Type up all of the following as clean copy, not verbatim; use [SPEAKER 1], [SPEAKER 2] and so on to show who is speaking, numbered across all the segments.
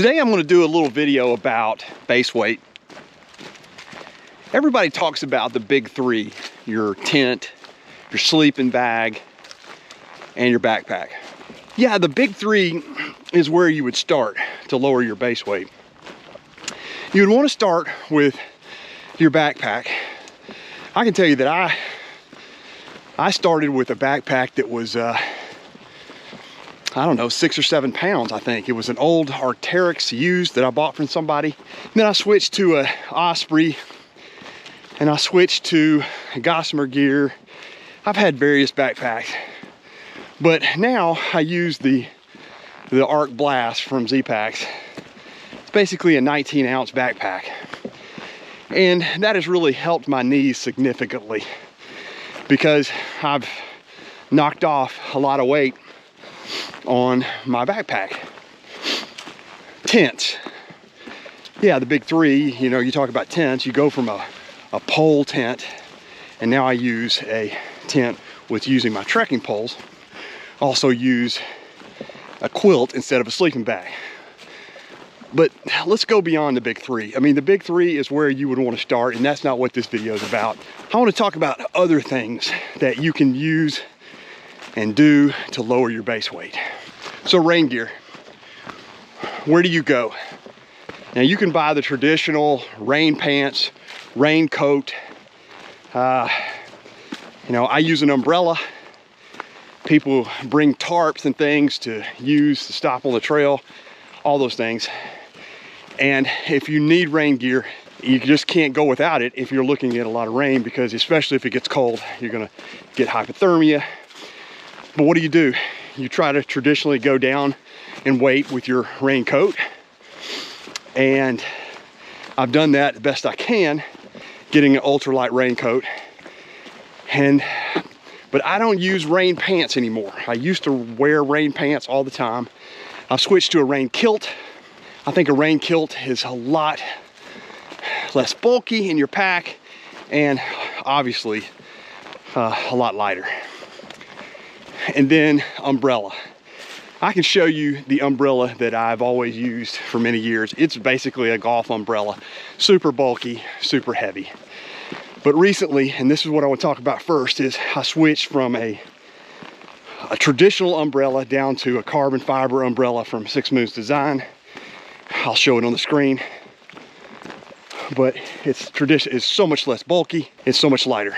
[SPEAKER 1] Today I'm going to do a little video about base weight. Everybody talks about the big three: your tent, your sleeping bag, and your backpack. Yeah, the big three is where you would start to lower your base weight. You would want to start with your backpack. I can tell you that I started with a backpack that was I don't know, 6 or 7 pounds, I think. It was an old Arc'teryx used that I bought from somebody. And then I switched to a Osprey, and I switched to Gossamer gear. I've had various backpacks, but now I use the Arc Blast from Z-Packs. It's basically a 19-ounce backpack, and that has really helped my knees significantly because I've knocked off a lot of weight on my backpack. Tents. Yeah, the big three, you know, you talk about tents, you go from a pole tent, and now I use a tent with using my trekking poles. Also use a quilt instead of a sleeping bag. But let's go beyond the big three. I mean, the big three is where you would want to start, and that's not what this video is about. I want to talk about other things that you can use and do to lower your base weight. So rain gear, where do you go? Now you can buy the traditional rain pants, raincoat. You know, I use an umbrella. People bring tarps and things to use to stop on the trail, all those things. And if you need rain gear, you just can't go without it if you're looking at a lot of rain, because especially if it gets cold, you're gonna get hypothermia. But what do? You try to traditionally go down in weight with your raincoat. And I've done that the best I can, getting an ultralight raincoat. But I don't use rain pants anymore. I used to wear rain pants all the time. I've switched to a rain kilt. I think a rain kilt is a lot less bulky in your pack, and obviously a lot lighter. And then umbrella. I can show you the umbrella that I've always used for many years. It's basically a golf umbrella, super bulky, super heavy. But recently, and this is what I want to talk about first, is I switched from a traditional umbrella down to a carbon fiber umbrella from Six Moons Design. I'll show it on the screen. But it's so much less bulky, it's so much lighter.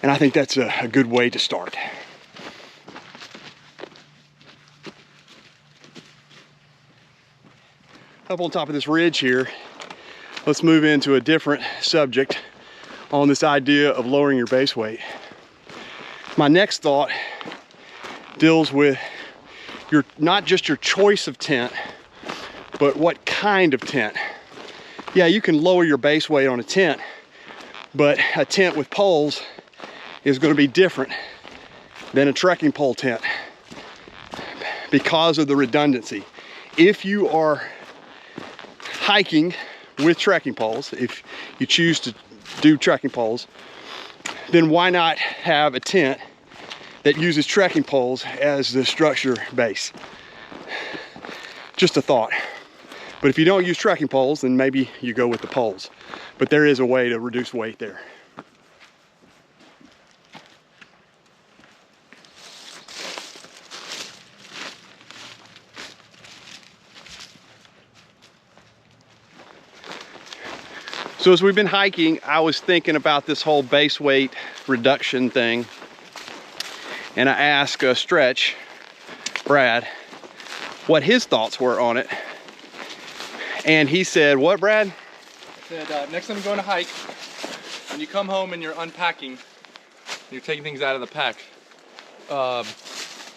[SPEAKER 1] And I think that's a good way to start. Up on top of this ridge here, let's move into a different subject on this idea of lowering your base weight. My next thought deals with not just your choice of tent, but what kind of tent. Yeah, you can lower your base weight on a tent, but a tent with poles is going to be different than a trekking pole tent because of the redundancy. If you are hiking with trekking poles, if you choose to do trekking poles, then why not have a tent that uses trekking poles as the structure base? Just a thought. But if you don't use trekking poles, then maybe you go with the poles. But there is a way to reduce weight there. So as we've been hiking, I was thinking about this whole base weight reduction thing. And I asked Stretch, Brad, what his thoughts were on it. And he said, what, Brad?
[SPEAKER 2] He said, next time you go on a hike, when you come home and you're unpacking, you're taking things out of the pack,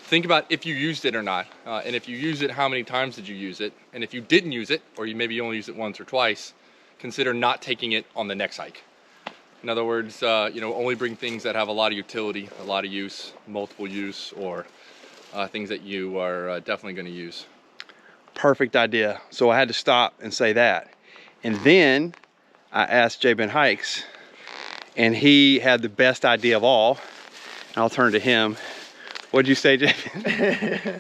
[SPEAKER 2] think about if you used it or not. And if you use it, how many times did you use it? And if you didn't use it, or maybe you only used it once or twice, consider not taking it on the next hike. In other words, you know, only bring things that have a lot of utility, a lot of use, multiple use, or things that you are definitely going to use.
[SPEAKER 1] Perfect idea. So I had to stop and say that. And then I asked J-Ben Hikes, and he had the best idea of all. And I'll turn to him. What'd you say, J-Ben?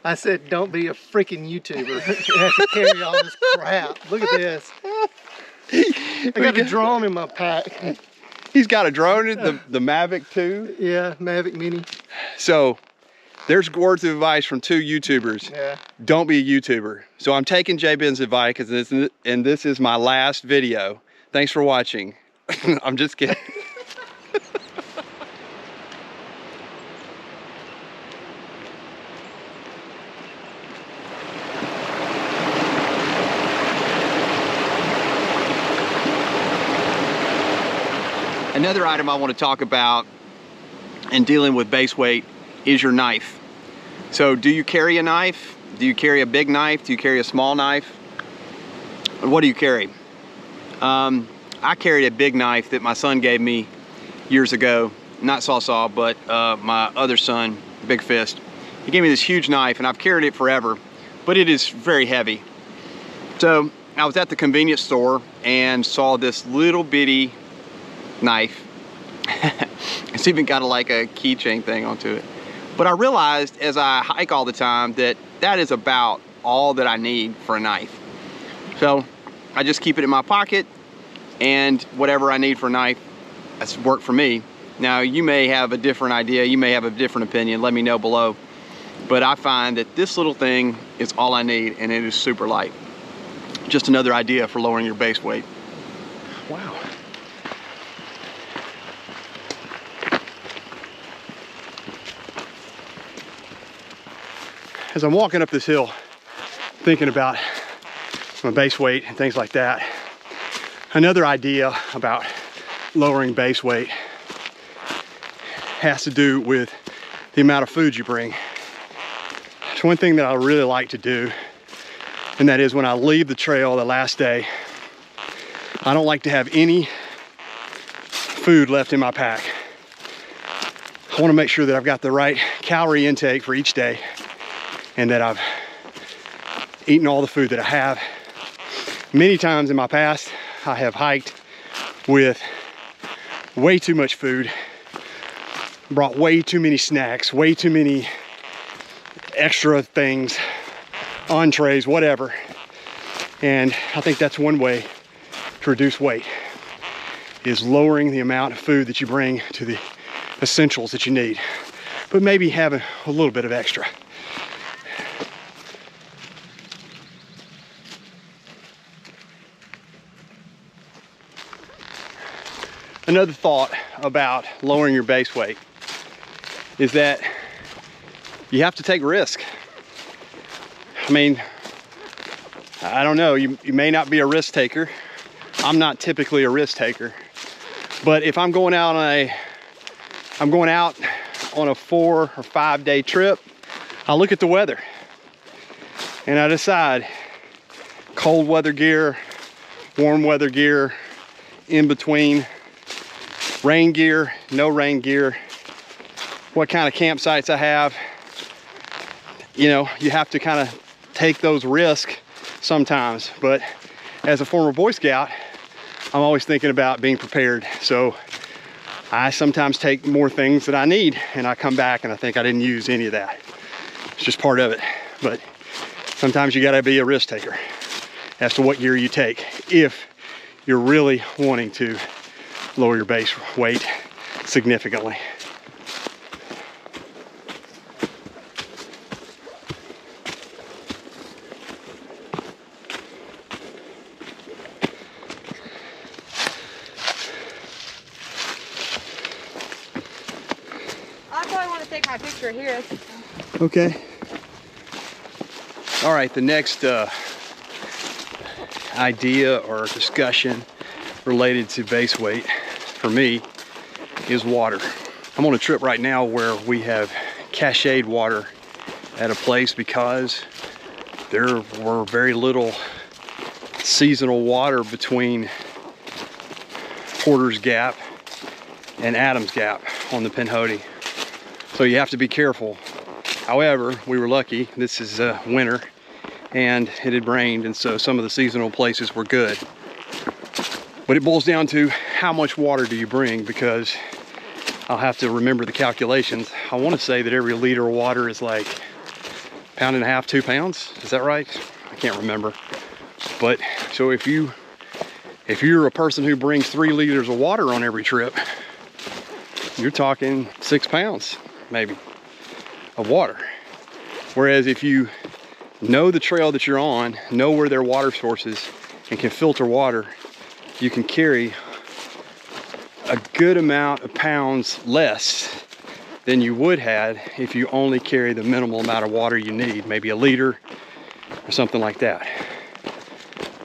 [SPEAKER 3] I said, don't be a freaking YouTuber. You have to carry all this crap. Look at this. I got a drone in my pack.
[SPEAKER 1] He's got a drone, the Mavic 2.
[SPEAKER 3] Yeah, Mavic Mini.
[SPEAKER 1] So there's words of advice from 2 YouTubers.
[SPEAKER 3] Yeah.
[SPEAKER 1] Don't be a YouTuber. So I'm taking J-Ben's advice, and this is my last video. Thanks for watching. I'm just kidding. Another item I want to talk about in dealing with base weight is your knife. So do you carry a knife? Do you carry a big knife? Do you carry a small knife? What do you carry? I carried a big knife that my son gave me years ago. Not Saw, but my other son, Big Fist. He gave me this huge knife, and I've carried it forever, but it is very heavy. So I was at the convenience store and saw this little bitty knife. It's even got like a keychain thing onto it. But I realized as I hike all the time that that is about all that I need for a knife. So I just keep it in my pocket, and whatever I need for a knife, that's worked for me. Now you may have a different idea, you may have a different opinion, let me know below. But I find that this little thing is all I need, and it is super light. Just another idea for lowering your base weight. Wow. As I'm walking up this hill, thinking about my base weight and things like that, another idea about lowering base weight has to do with the amount of food you bring. It's one thing that I really like to do, and that is when I leave the trail the last day, I don't like to have any food left in my pack. I want to make sure that I've got the right calorie intake for each day, and that I've eaten all the food that I have. Many times in my past, I have hiked with way too much food, brought way too many snacks, way too many extra things, entrees, whatever. And I think that's one way to reduce weight, is lowering the amount of food that you bring to the essentials that you need, but maybe having a little bit of extra. Another thought about lowering your base weight is that you have to take risk. I mean, I don't know, you may not be a risk taker. I'm not typically a risk taker. But if I'm going out on a 4 or 5 day trip, I look at the weather and I decide cold weather gear, warm weather gear, in between, rain gear, no rain gear, what kind of campsites I have. You know, you have to kind of take those risks sometimes, but as a former Boy Scout, I'm always thinking about being prepared. So I sometimes take more things that I need, and I come back and I think I didn't use any of that. It's just part of it. But sometimes you gotta be a risk taker as to what gear you take if you're really wanting to lower your base weight significantly.
[SPEAKER 4] I probably want to take my picture here.
[SPEAKER 1] Okay. All right, the next idea or discussion related to base weight for me is water. I'm on a trip right now where we have cached water at a place because there were very little seasonal water between Porter's Gap and Adams Gap on the Pinhoti. So you have to be careful. However, we were lucky. This is winter and it had rained, and so some of the seasonal places were good. But it boils down to how much water do you bring, because I'll have to remember the calculations. I want to say that every liter of water is like pound and a half, 2 pounds. Is that right? I can't remember. But so if you're a person who brings 3 liters of water on every trip, you're talking 6 pounds maybe of water. Whereas if you know the trail that you're on, know where there are water sources, and can filter water, you can carry a good amount of pounds less than you would have if you only carry the minimal amount of water you need, maybe a liter or something like that.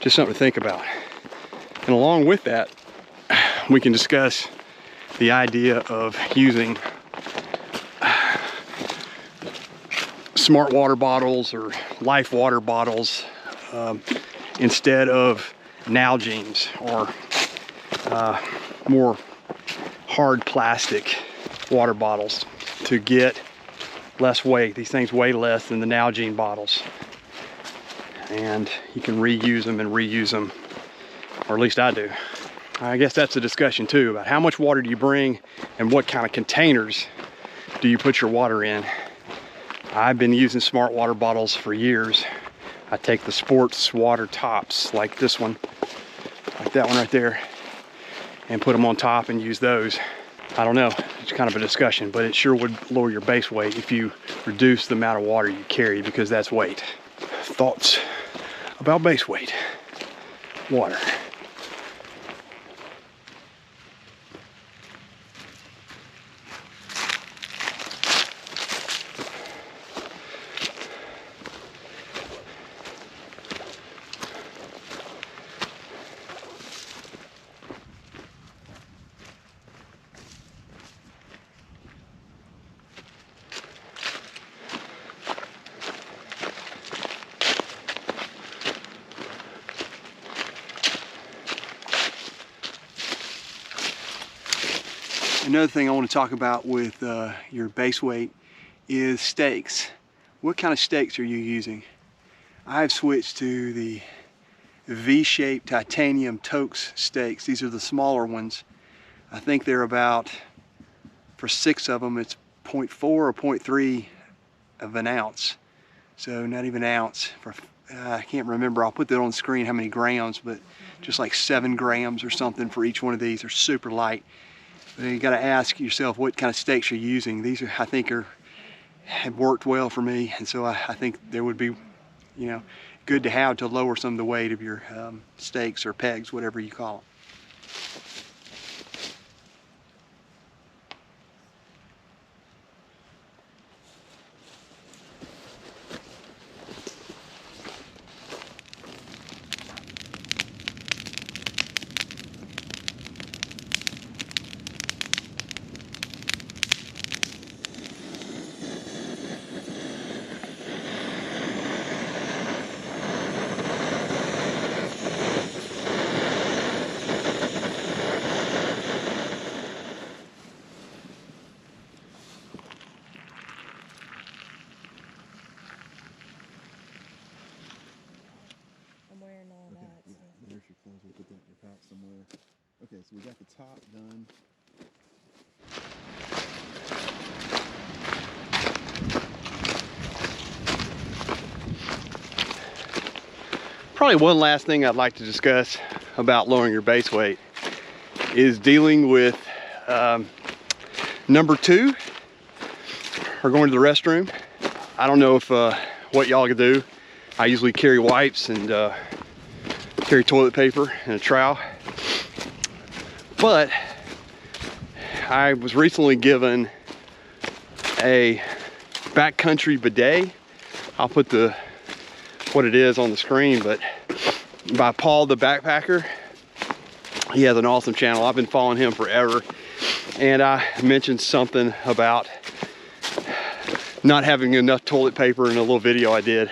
[SPEAKER 1] Just something to think about. And along with that, we can discuss the idea of using smart water bottles or life water bottles instead of Nalgene's or more hard plastic water bottles to get less weight. These things weigh less than the Nalgene bottles, and you can reuse them and reuse them, or at least I do. I guess that's a discussion too, about how much water do you bring and what kind of containers do you put your water in. I've been using smart water bottles for years. I take the sports water tops like this one, like that one right there, and put them on top and use those. I don't know, it's kind of a discussion, but it sure would lower your base weight if you reduce the amount of water you carry, because that's weight. Thoughts about base weight, water. Another thing I want to talk about with your base weight is stakes. What kind of stakes are you using? I've switched to the V-shaped titanium Toaks stakes. These are the smaller ones. I think they're about, for 6 of them, it's 0.4 or 0.3 of an ounce. So not even an ounce. I can't remember, I'll put that on the screen how many grams, but just like 7 grams or something for each one of these. They're super light. You got to ask yourself what kind of stakes you're using. These are, I think, have worked well for me, and so I think there would be, you know, good to have to lower some of the weight of your stakes or pegs, whatever you call them.
[SPEAKER 5] There's your clothes. We'll put that in your pack somewhere. Okay, so we got the top done.
[SPEAKER 1] Probably one last thing I'd like to discuss about lowering your base weight is dealing with number 2, or going to the restroom. I don't know if what y'all can do. I usually carry wipes and carry toilet paper and a trowel, but I was recently given a backcountry bidet. I'll put what it is on the screen, but by Paul the Backpacker. He has an awesome channel. I've been following him forever, and I mentioned something about not having enough toilet paper in a little video I did.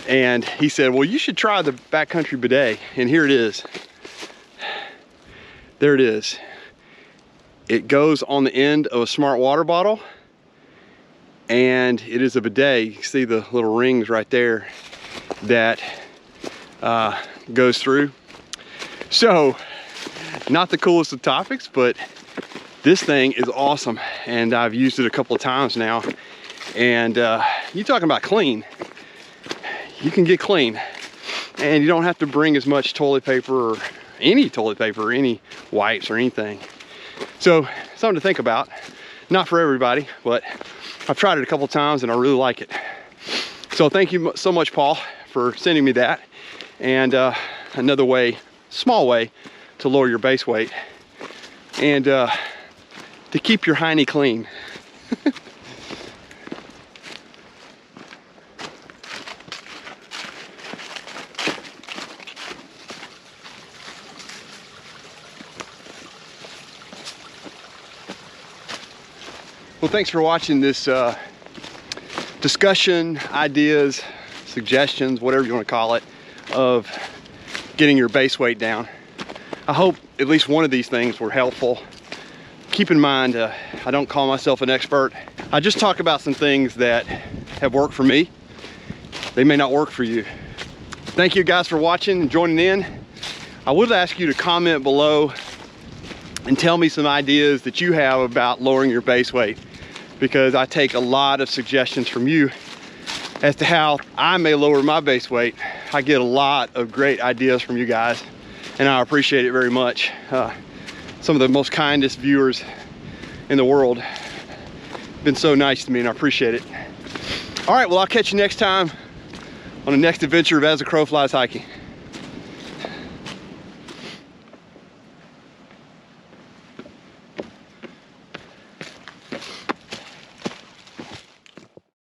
[SPEAKER 1] And he said, well, you should try the backcountry bidet. And here it is. There it is. It goes on the end of a smart water bottle, and it is a bidet. You can see the little rings right there that goes through. So, not the coolest of topics, but this thing is awesome, and I've used it a couple of times now, and you talking about clean. You can get clean. And you don't have to bring as much toilet paper or any toilet paper, or any wipes or anything. So, something to think about. Not for everybody, but I've tried it a couple times and I really like it. So thank you so much, Paul, for sending me that. And another way, small way, to lower your base weight and to keep your hiney clean. Well, thanks for watching this discussion, ideas, suggestions, whatever you want to call it, of getting your base weight down. I hope at least one of these things were helpful. Keep in mind, I don't call myself an expert. I just talk about some things that have worked for me. They may not work for you. Thank you guys for watching and joining in. I would ask you to comment below and tell me some ideas that you have about lowering your base weight, because I take a lot of suggestions from you as to how I may lower my base weight. I get a lot of great ideas from you guys, and I appreciate it very much. Some of the most kindest viewers in the world have been so nice to me, and I appreciate it. All right, well, I'll catch you next time on the next adventure of As the Crow Flies Hiking.